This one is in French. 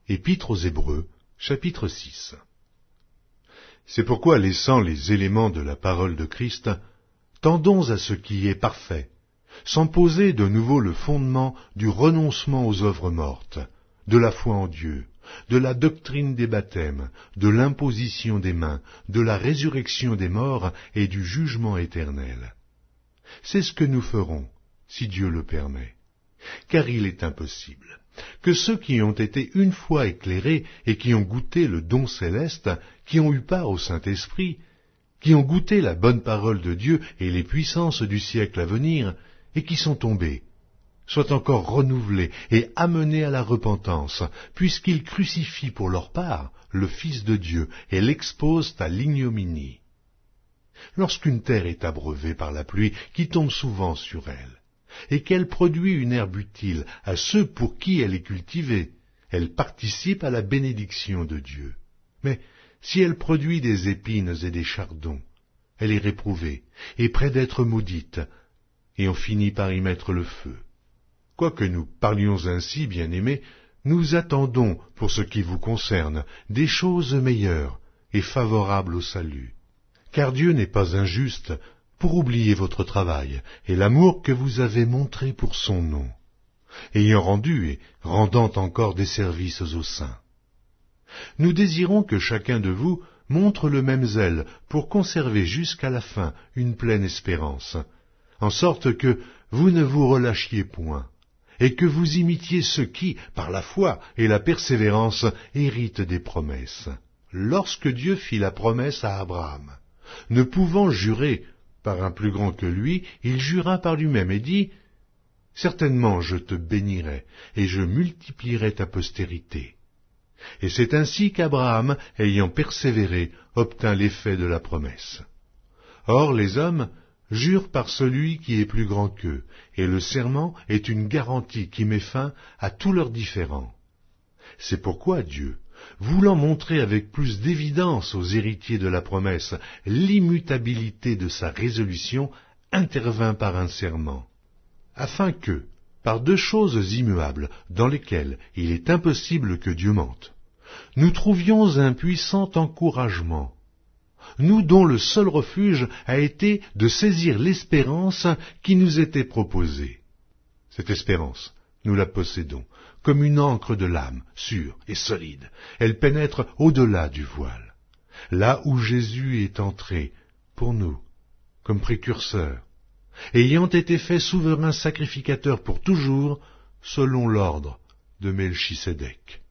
Épître aux Hébreux, chapitre 6. C'est pourquoi, laissant les éléments de la parole de Christ, tendons à ce qui est parfait, sans poser de nouveau le fondement du renoncement aux œuvres mortes, de la foi en Dieu, de la doctrine des baptêmes, de l'imposition des mains, de la résurrection des morts et du jugement éternel. C'est ce que nous ferons, si Dieu le permet. Car il est impossible que ceux qui ont été une fois éclairés et qui ont goûté le don céleste, qui ont eu part au Saint-Esprit, qui ont goûté la bonne parole de Dieu et les puissances du siècle à venir, et qui sont tombés, soient encore renouvelés et amenés à la repentance, puisqu'ils crucifient pour leur part le Fils de Dieu et l'exposent à l'ignominie. Lorsqu'une terre est abreuvée par la pluie qui tombe souvent sur elle, et qu'elle produit une herbe utile à ceux pour qui elle est cultivée, elle participe à la bénédiction de Dieu. Mais si elle produit des épines et des chardons, elle est réprouvée et près d'être maudite, et on finit par y mettre le feu. Quoique nous parlions ainsi, bien-aimés, nous attendons, pour ce qui vous concerne, des choses meilleures et favorables au salut. Car Dieu n'est pas injuste pour oublier votre travail et l'amour que vous avez montré pour son nom, ayant rendu et rendant encore des services aux saints. Nous désirons que chacun de vous montre le même zèle pour conserver jusqu'à la fin une pleine espérance, en sorte que vous ne vous relâchiez point, et que vous imitiez ceux qui, par la foi et la persévérance, héritent des promesses. Lorsque Dieu fit la promesse à Abraham, ne pouvant jurer par un plus grand que lui, il jura par lui-même et dit « Certainement je te bénirai, et je multiplierai ta postérité. » Et c'est ainsi qu'Abraham, ayant persévéré, obtint l'effet de la promesse. Or les hommes jurent par celui qui est plus grand qu'eux, et le serment est une garantie qui met fin à tous leurs différends. C'est pourquoi Dieu, voulant montrer avec plus d'évidence aux héritiers de la promesse l'immutabilité de sa résolution, intervint par un serment, afin que, par deux choses immuables, dans lesquelles il est impossible que Dieu mente, nous trouvions un puissant encouragement, nous dont le seul refuge a été de saisir l'espérance qui nous était proposée. Cette espérance, nous la possédons, comme une ancre de l'âme, sûre et solide. Elle pénètre au-delà du voile, là où Jésus est entré, pour nous, comme précurseur, ayant été fait souverain sacrificateur pour toujours, selon l'ordre de Melchisédek.